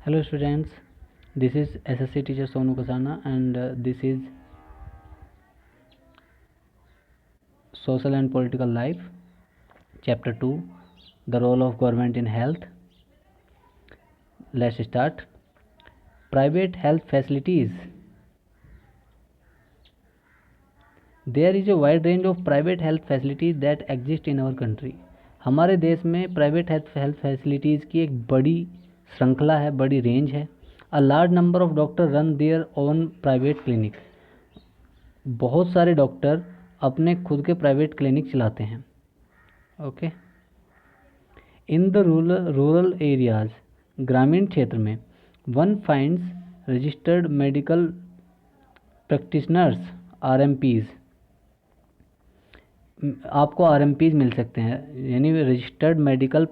Hello students, this is SSC teacher Sonu Kasana and this is Social and Political Life, Chapter 2, The Role of Government in Health. Let's start. Private health facilities. There is a wide range of private health facilities that exist in our country. हमारे देश में private health facilities की एक बड़ी श्रृंखला है, बड़ी range है. A large number of doctor run their own private clinic. बहुत सारे डॉक्टर अपने खुद के प्राइवेट क्लिनिक चलाते हैं. Okay. In the rural areas, ग्रामीण क्षेत्र में, one finds registered medical practitioners RMPs. आपको RMPs मिल सकते हैं, यानी registered medical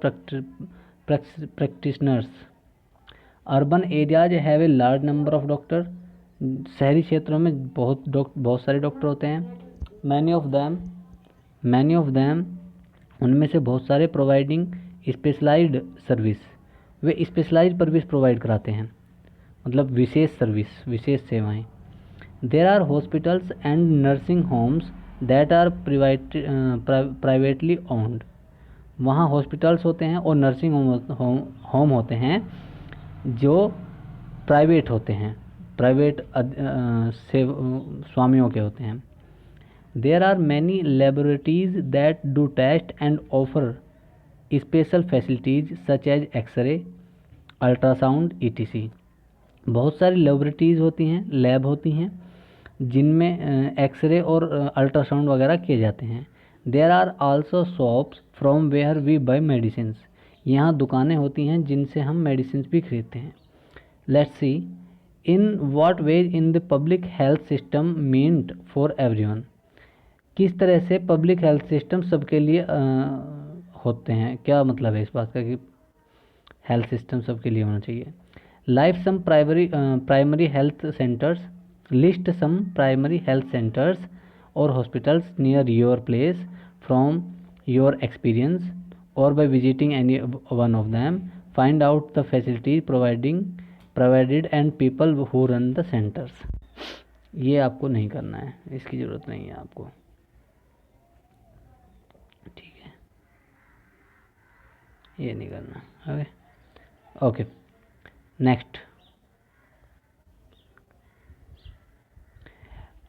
practitioners. Urban areas have a large number of doctor. शहरी क्षेत्रों में बहुत सारे डॉक्टर होते हैं. मैनी ऑफ दैम उनमें से बहुत सारे प्रोवाइडिंग स्पेशलाइज्ड सर्विस. वे स्पेशलाइज्ड सर्विस प्रोवाइड कराते हैं, मतलब विशेष सर्विस, विशेष सेवाएं. There are hospitals and nursing homes that are privately owned. वहाँ हॉस्पिटल्स होते हैं और नर्सिंग होम होते हैं जो प्राइवेट होते हैं, प्राइवेट स्वामियों के होते हैं. There are many laboratories that do test and offer special facilities such as X-ray, ultrasound etc. बहुत सारी लेबोरेटरीज होती हैं, लैब होती हैं जिनमें एक्सरे और अल्ट्रासाउंड वगैरह किए जाते हैं. There are also shops from where we buy medicines. यहाँ दुकानें होती हैं जिनसे हम मेडिसिन भी खरीदते हैं. Let's see in what ways in the public health system meant for everyone. किस तरह से पब्लिक हेल्थ सिस्टम सबके लिए होते हैं, क्या मतलब है इस बात का कि हेल्थ सिस्टम सबके लिए होना चाहिए. Life some primary health centres. List some primary health centres और hospitals near your place from your experience or by visiting any one of them. Find out the facilities provided and people who run the centers. ये आपको नहीं करना है, इसकी ज़रूरत नहीं है आपको, ठीक है, ये नहीं करना. Okay. Next.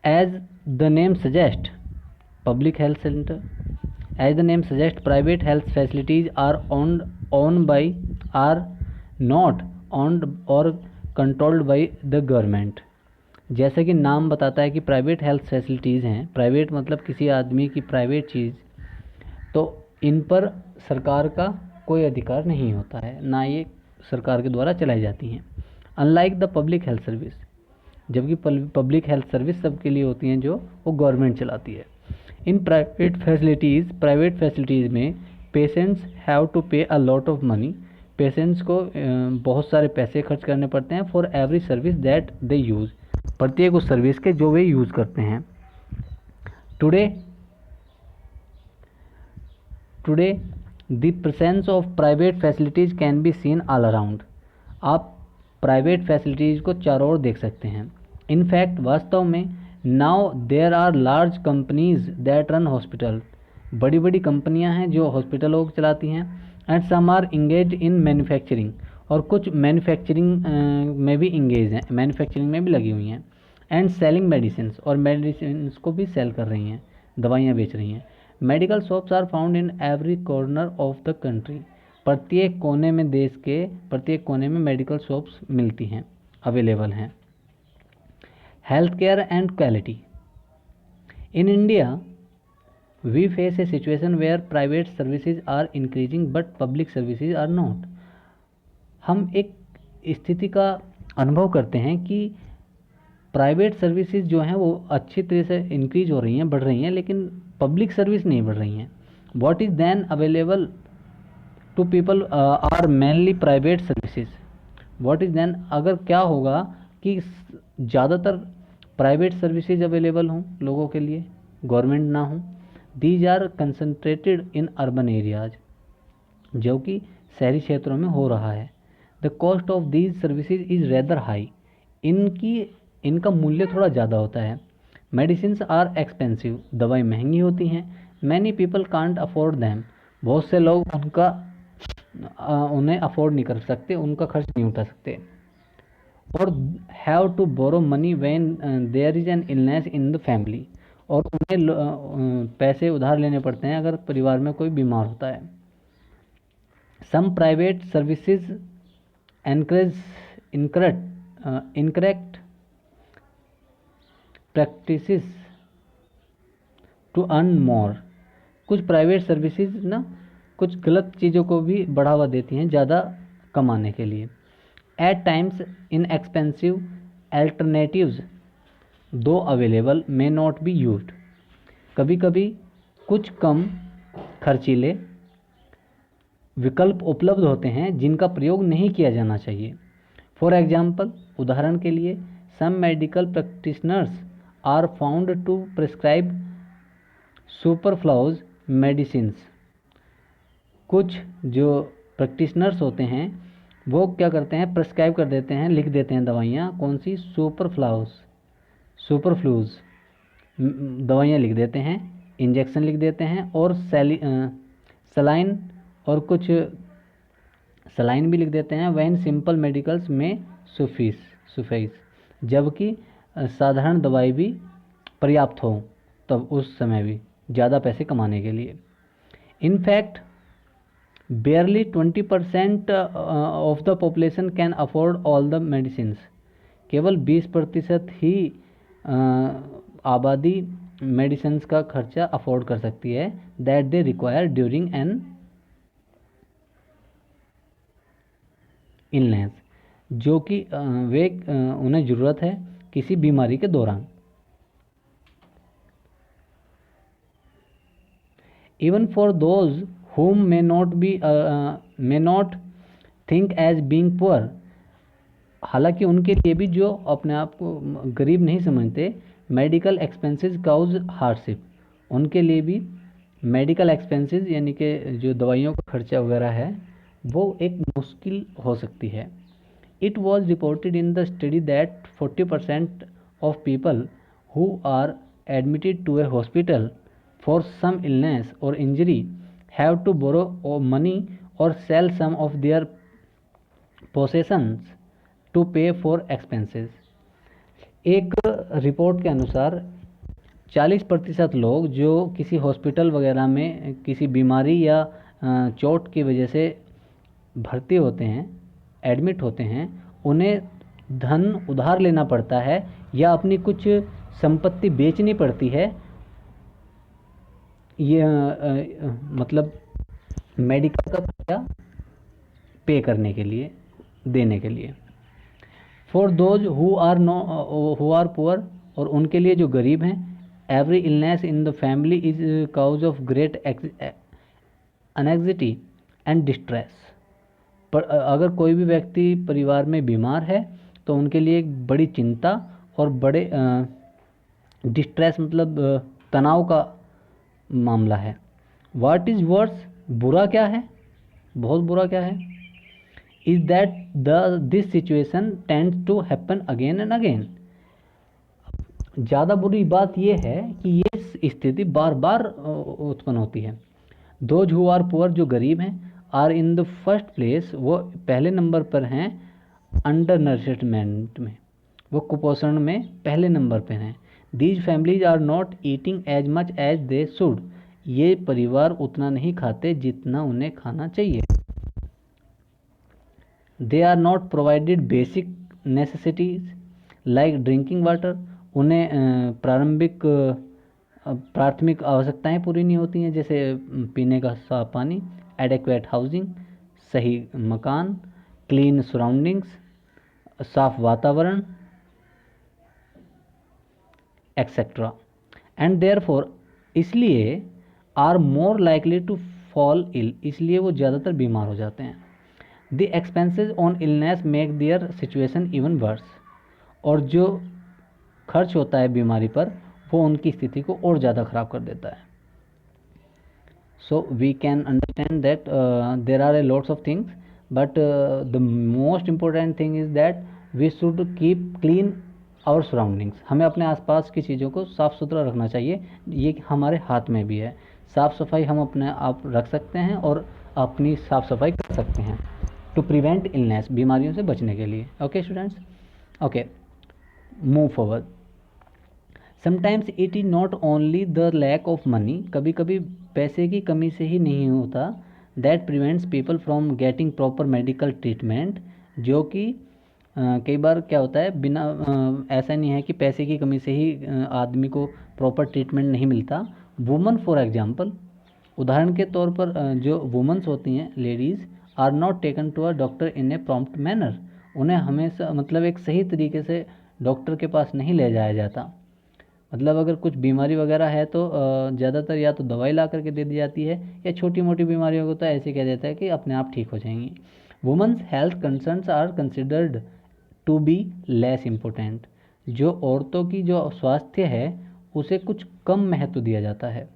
As the name suggest, public health centre. As the name suggests, private health facilities are not owned or controlled by the government. जैसे कि नाम बताता है कि प्राइवेट हेल्थ फैसिलिटीज़ हैं, प्राइवेट मतलब किसी आदमी की प्राइवेट चीज़, तो इन पर सरकार का कोई अधिकार नहीं होता है, ना ये सरकार के द्वारा चलाई जाती हैं. Unlike the public health service, जबकि पब्लिक हेल्थ सर्विस सबके लिए होती हैं जो वो गवर्नमेंट चलाती है. इन प्राइवेट फैसिलिटीज़ में पेशेंट्स हैव टू पे a lot of money. Patients को बहुत सारे पैसे खर्च करने पड़ते हैं for every service that they use, प्रत्येक उस सर्विस के जो वे यूज़ करते हैं. Today the presence of private facilities can be seen all around. आप प्राइवेट फैसिलिटीज़ को चारों ओर देख सकते हैं. इनफैक्ट वास्तव में now there are large companies that run hospital. बड़ी बड़ी कंपनियां हैं जो हॉस्पिटलों को चलाती हैं. And some are engage in manufacturing, और कुछ मैन्युफैक्चरिंग में भी इंगेज हैं, मैन्युफैक्चरिंग में भी लगी हुई हैं. एंड सेलिंग मेडिसिन, और मेडिसिन को भी सेल कर रही हैं, दवाइयाँ बेच रही हैं. Medical shops are found in every corner of the country. प्रत्येक कोने में, देश के प्रत्येक कोने में मेडिकल शॉप्स मिलती हैं, अवेलेबल हैं. Healthcare and quality. In India, we face a situation where private services are increasing but public services are not. हम एक स्थिति का अनुभव करते हैं कि प्राइवेट सर्विसेज जो हैं वो अच्छी तरह से इंक्रीज हो रही हैं, बढ़ रही हैं, लेकिन पब्लिक सर्विस नहीं बढ़ रही हैं. What is then available to people are mainly private services. What is then, अगर क्या होगा कि ज़्यादातर प्राइवेट सर्विसेज अवेलेबल हों लोगों के लिए, गवर्नमेंट ना हो. These are concentrated in urban areas, जो कि शहरी क्षेत्रों में हो रहा है. The the cost of these services is rather high, इनका मूल्य थोड़ा ज़्यादा होता है। मेडिसिन आर एक्सपेंसिव, दवाई महंगी होती हैं। Many people can't afford them, बहुत से लोग उन्हें अफोर्ड नहीं कर सकते, उनका खर्च नहीं उठा सकते। और have to borrow money when there is an illness in the family, और उन्हें पैसे उधार लेने पड़ते हैं अगर परिवार में कोई बीमार होता है। Some private services encourage incorrect practices to earn more, कुछ प्राइवेट सर्विसेज ना कुछ गलत चीज़ों को भी बढ़ावा देती हैं ज़्यादा कमाने के लिए। At times inexpensive alternatives though available may not be used, कभी कभी कुछ कम खर्चीले विकल्प उपलब्ध होते हैं जिनका प्रयोग नहीं किया जाना चाहिए। फॉर एग्जाम्पल, उदाहरण के लिए, some medical practitioners are found to prescribe superfluous medicines, कुछ जो प्रैक्टिशनर्स होते हैं वो क्या करते हैं, प्रिस्क्राइब कर देते हैं, लिख देते हैं दवाइयाँ, कौन सी, सुपरफ्लूज दवाइयाँ लिख देते हैं, इंजेक्शन लिख देते हैं, और सलाइन और कुछ सलाइन भी लिख देते हैं। वैन सिंपल मेडिकल्स में सुफिस, जबकि साधारण दवाई भी पर्याप्त हो तब उस समय भी ज़्यादा पैसे कमाने के लिए। In fact barely 20% of the population can afford all the medicines, केवल 20% ही आबादी मेडिसिन्स का खर्चा अफोर्ड कर सकती है, that they require during an illness, जो कि उन्हें ज़रूरत है किसी बीमारी के दौरान। Even for those whom may not think as being poor, हालांकि उनके लिए भी जो अपने आप को गरीब नहीं समझते, मेडिकल एक्सपेंसेस काउज हार्डशिप, उनके लिए भी मेडिकल एक्सपेंसेस यानी कि जो दवाइयों का खर्चा वगैरह है वो एक मुश्किल हो सकती है। It was reported in the study that 40% of people who are admitted to a hospital for some illness और injury have to borrow money or sell some of their possessions to pay for expenses। एक report के अनुसार 40% लोग जो किसी hospital वगैरह में किसी बीमारी या चोट की वजह से भर्ती होते हैं, एडमिट होते हैं, उन्हें धन उधार लेना पड़ता है या अपनी कुछ संपत्ति बेचनी पड़ती है, ये मतलब मेडिकल का खर्चा पे करने के लिए, देने के लिए। For those who are poor, और उनके लिए जो गरीब हैं, every illness in the family is cause of great anxiety and distress. पर अगर कोई भी व्यक्ति परिवार में बीमार है तो उनके लिए एक बड़ी चिंता और बड़े डिस्ट्रेस मतलब तनाव का मामला है। वाट इज़ वर्स, बुरा क्या है, बहुत बुरा क्या है, is that this situation tends to happen again and again. ज़्यादा बुरी बात यह है कि ये स्थिति बार बार उत्पन्न होती है। दोज हु आर पुअर, जो गरीब हैं, are in the first place, वो पहले नंबर पर हैं अंडर नरिशमेंट में, वो कुपोषण में पहले नंबर पर हैं। These families are not eating as much as they should, ये परिवार उतना नहीं खाते जितना उन्हें खाना चाहिए। They are not provided basic necessities like drinking water, उन्हें प्राथमिक आवश्यकताएं पूरी नहीं होती हैं, जैसे पीने का साफ पानी, एडेक्वेट हाउसिंग, सही मकान, क्लीन सराउंडिंग्स, साफ वातावरण, एक्सेट्रा। एंड देयरफॉर, इसलिए are more likely to fall ill, इसलिए वो ज़्यादातर बीमार हो जाते हैं। The expenses on illness make their situation even worse, और जो खर्च होता है बीमारी पर वो उनकी स्थिति को और ज़्यादा ख़राब कर देता है। So we can understand that there are a lots of things but the most important thing is that we should keep clean our surroundings. हमें अपने आसपास की चीज़ों को साफ़ सुथरा रखना चाहिए, ये हमारे हाथ में भी है. साफ़ सफाई हम अपने आप रख सकते हैं और अपनी साफ़ सफाई कर सकते हैं टू प्रिवेंट इलनेस, बीमारियों से बचने के लिए. Okay students, okay move forward. Sometimes it is not only the lack of money, कभी कभी पैसे की कमी से ही नहीं होता, that prevents people from getting proper medical treatment, जो कि कई बार क्या होता है, बिना ऐसा नहीं है कि पैसे की कमी से ही आदमी को प्रॉपर ट्रीटमेंट नहीं मिलता. वुमन फॉर एग्जांपल, उदाहरण के तौर पर जो वुमेंस होती हैं, ladies, are not taken to a doctor in a prompt manner, उन्हें हमेशा मतलब एक सही तरीके से डॉक्टर के पास नहीं ले जाया जाता. मतलब अगर कुछ बीमारी वगैरह है तो ज़्यादातर या तो दवाई ला करके दे दी जाती है, या छोटी मोटी बीमारियों को तो ऐसे कह देता है कि अपने आप ठीक हो जाएंगी. Women's health concerns are considered to be less important, जो औरतों की जो स्वास्थ्य है उसे कुछ कम महत्व दिया जाता है.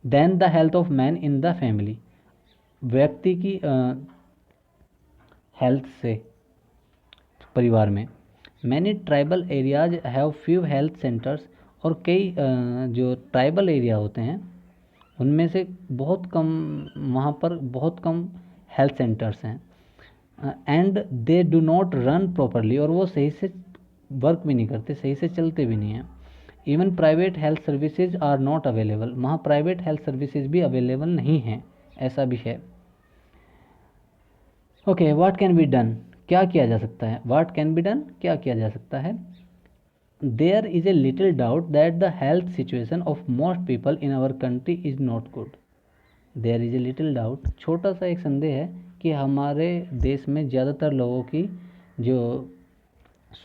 Then the health of man in the family, व्यक्ति की हेल्थ से परिवार में. Many tribal areas have few health centres, और कई जो ट्राइबल एरिया होते हैं उनमें से बहुत कम, वहाँ पर बहुत कम हेल्थ सेंटर्स हैं. And they do not run properly, और वो सही से वर्क भी नहीं करते, सही से चलते भी नहीं हैं. Even private health services are not available, वहाँ प्राइवेट हेल्थ सर्विसेज भी अवेलेबल नहीं हैं, ऐसा भी है. Okay, what can be done, क्या किया जा सकता है. व्हाट कैन बी डन, क्या किया जा सकता है. There is a little doubt that the health situation of most people in our country is not good. There is a little doubt, छोटा सा एक संदेह है कि हमारे देश में ज़्यादातर लोगों की जो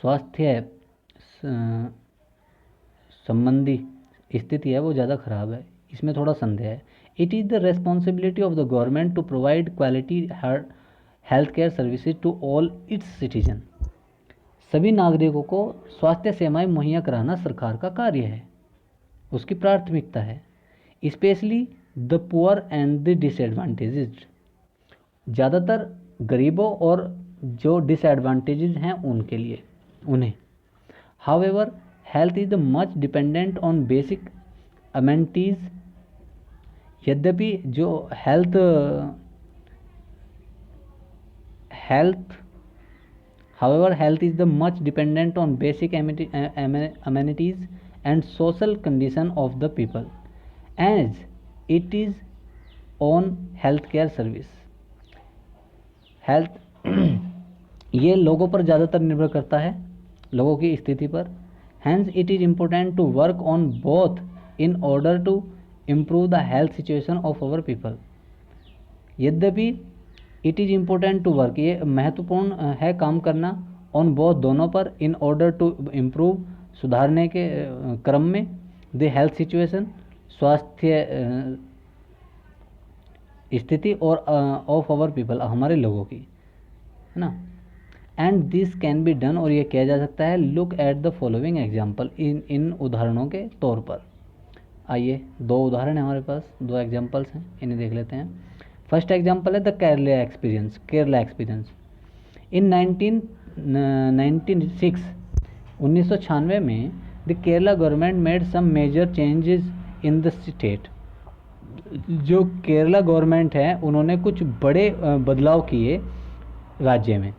स्वास्थ्य संबंधी स्थिति है वो ज़्यादा ख़राब है, इसमें थोड़ा संदेह है. It is the responsibility of the government to provide quality health care services to all its citizen. सभी नागरिकों को स्वास्थ्य सेवाएं मुहैया कराना सरकार का कार्य है, उसकी प्राथमिकता है. Specially the poor and the disadvantaged, ज़्यादातर गरीबों और जो डिसएडवांटेजेस हैं उनके लिए, उन्हें. However health is much dependent on basic amenities, यद्यपि जो health is the much dependent on basic amenities and social condition of the people, as it is on healthcare service. Health ये लोगों पर ज़्यादातर निर्भर करता है, लोगों की स्थिति पर. Hence it is important to work on both in order to improve the health situation of our people. यद्यपि it is important to work, ये महत्वपूर्ण है काम करना, ऑन बोथ, दोनों पर, इन ऑर्डर टू इम्प्रूव, सुधारने के क्रम में, द हेल्थ सिचुएशन, स्वास्थ्य स्थिति, और ऑफ आवर पीपल, हमारे लोगों की, है ना. And this can be done, और ये किया जा सकता है. Look at the following example, इन उदाहरणों के तौर पर. आइए, दो उदाहरण हैं हमारे पास, दो एग्जाम्पल्स हैं, इन्हें देख लेते हैं. फर्स्ट एग्जाम्पल है द केरला एक्सपीरियंस. इन 1996 में the Kerala government made some major changes in the state. जो केरला गवर्नमेंट है उन्होंने कुछ बड़े बदलाव किए राज्य में.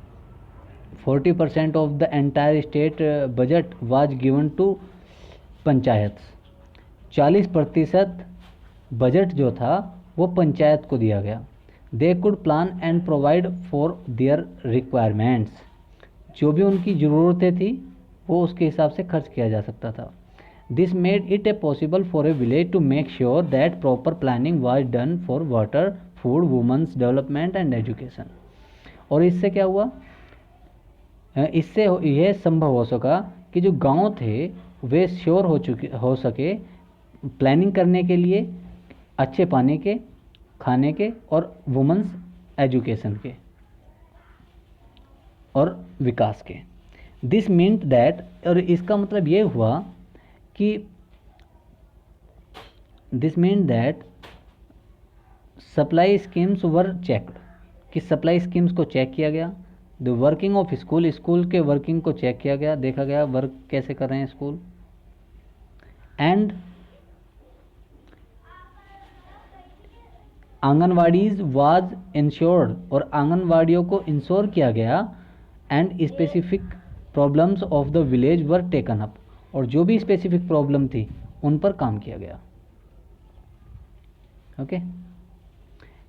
40% of the entire state budget was given to panchayat. 40% budget जो था वो पंचायत को दिया गया. They could plan and provide for their requirements, जो भी उनकी ज़रूरतें थी वो उसके हिसाब से खर्च किया जा सकता था. This made it a possible for a village to make sure that proper planning was done for water, food, women's development and education. और इससे क्या हुआ, इससे यह संभव हो सका कि जो गांव थे वे श्योर हो सके प्लानिंग करने के लिए, अच्छे पानी के, खाने के, और वुमेन्स एजुकेशन के और विकास के. दिस मीन्ट दैट, और इसका मतलब ये हुआ कि this mean that supply schemes were checked, कि सप्लाई स्कीम्स को चेक किया गया, the working of school, school के वर्किंग को चेक किया गया, देखा गया वर्क कैसे कर रहे हैं school, and anganwadis was insured, और आंगनवाड़ियों को इंश्योर किया गया, and specific problems of the village were taken up, और जो भी स्पेसिफिक प्रॉब्लम थी उन पर काम किया गया। Okay,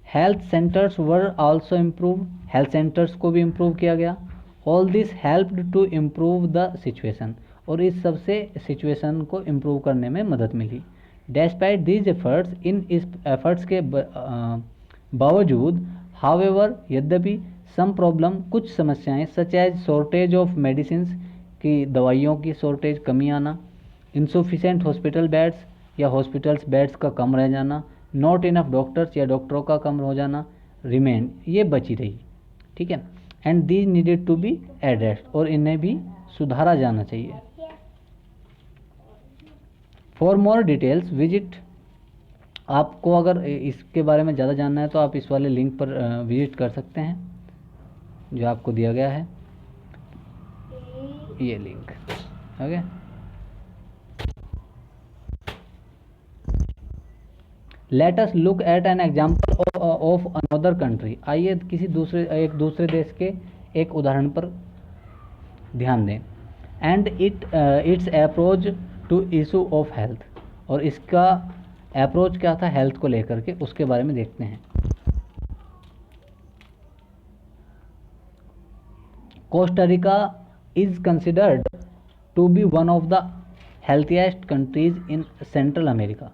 health centres were also improve, health centres को भी इम्प्रूव किया गया। All this helped to improve the situation, और इस सबसे सिचुएशन को इम्प्रूव करने में मदद मिली। डेस्पाइट दीज एफर्ट्स, इन इस एफर्ट्स के बावजूद, हाउएवर यद्यपि, सम प्रॉब्लम कुछ समस्याएं, such as shortage of medicines की दवाइयों की शॉर्टेज कमी आना, इनसफिशेंट हॉस्पिटल बेड्स या हॉस्पिटल्स बेड्स का कम रह जाना, नॉट इनफ डॉक्टर्स या डॉक्टरों का कम हो जाना, रिमेन ये बची रही। ठीक है, and these needed to be addressed, और इन्हें भी सुधारा जाना चाहिए। फॉर मोर डिटेल्स विजिट, आपको अगर इसके बारे में ज़्यादा जानना है तो आप इस वाले लिंक पर विजिट कर सकते हैं जो आपको दिया गया है, ये link. Okay, let us look at an example of another country, आइए एक दूसरे देश के एक उदाहरण पर ध्यान दें। And its approach to issue of health, और इसका अप्रोच क्या था हेल्थ को लेकर के, उसके बारे में देखते हैं। Costa Rica is considered to be one of the healthiest countries in Central America.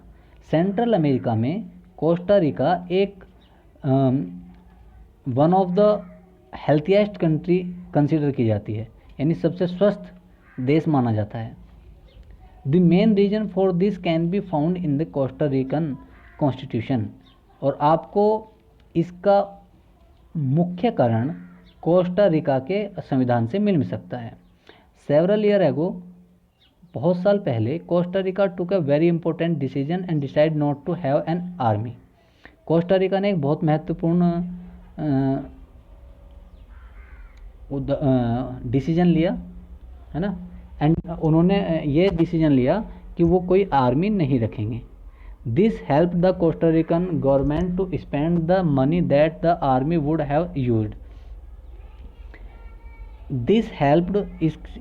Central America में कोस्टा रिका एक one of the healthiest country consider की जाती है, यानी सबसे स्वस्थ देश माना जाता है। The main reason for this can be found in the Costa Rican constitution, और आपको इसका मुख्य कारण कोस्टा रिका के संविधान से मिल सकता है। सेवरल ईयर एगो, बहुत साल पहले, Costa Rica took a very important decision and decide not to have an army. Costa Rica ने एक बहुत महत्वपूर्ण डिसीजन लिया, है ना, एंड उन्होंने ये डिसीजन लिया कि वो कोई आर्मी नहीं रखेंगे। This help the Costa Rican government to spend the money that the army would have used. This helped,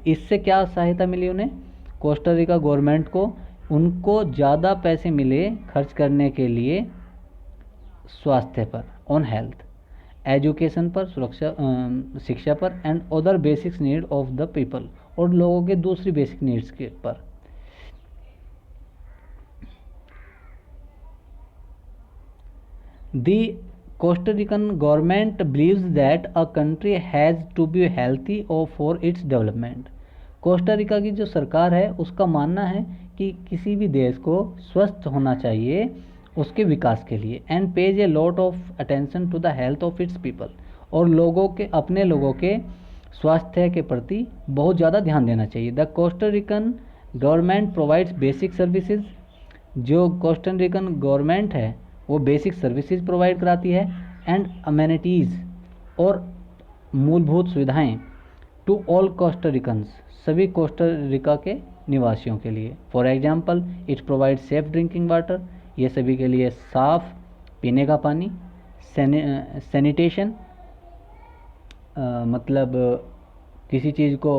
इससे क्या सहायता मिली उन्हें, कोस्टा रिका गवर्नमेंट को, उनको ज़्यादा पैसे मिले खर्च करने के लिए स्वास्थ्य पर, ऑन हेल्थ, एजुकेशन पर, शिक्षा पर, and other basic need of the people, और लोगों के दूसरी बेसिक नीड्स के पर। The Costa Rican government believes that a country has to be healthy और for its development. Costa Rica की जो सरकार है उसका मानना है कि किसी भी देश को स्वस्थ होना चाहिए उसके विकास के लिए, and pays a lot of attention to the health of its people, और लोगों के, अपने लोगों के स्वास्थ्य के प्रति बहुत ज़्यादा ध्यान देना चाहिए। The Costa Rican government provides basic services, जो कोस्टा रिकन गवर्नमेंट है वो बेसिक सर्विसेज प्रोवाइड कराती है, एंड अमेनिटीज़, और मूलभूत सुविधाएं, टू ऑल कोस्टा रिकन्स, सभी कोस्टा रिका के निवासियों के लिए। For example, it provide safe drinking water, ये सभी के लिए साफ पीने का पानी, सैनिटेशन, मतलब किसी चीज़ को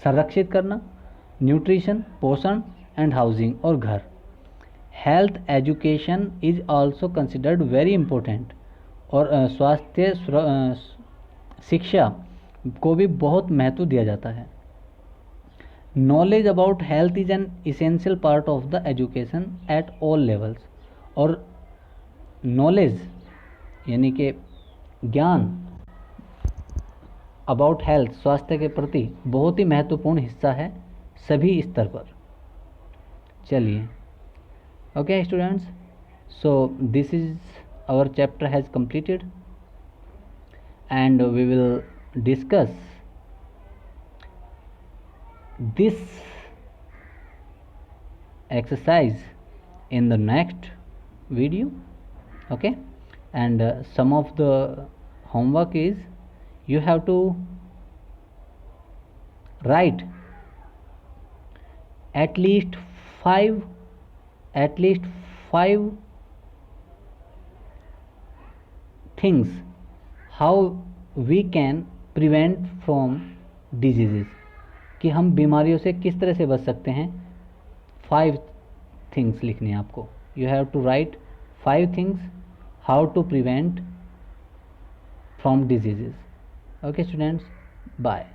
संरक्षित करना, न्यूट्रिशन, पोषण, एंड हाउसिंग, और घर। Health education is also considered very important, और स्वास्थ्य शिक्षा को भी बहुत महत्व दिया जाता है। Knowledge about health is an essential part of the education at all levels, और नॉलेज यानी कि ज्ञान अबाउट हेल्थ, स्वास्थ्य के प्रति, बहुत ही महत्वपूर्ण हिस्सा है सभी स्तर पर। चलिए, okay students, so this is our chapter has completed, and we will discuss this exercise in the next video, okay, and some of the homework is you have to write at least five things how we can prevent from diseases, कि हम बीमारियों से किस तरह से बच सकते हैं. 5 थिंग्स लिखनी है आपको. You have to write 5 things how to prevent from diseases. Okay students, bye.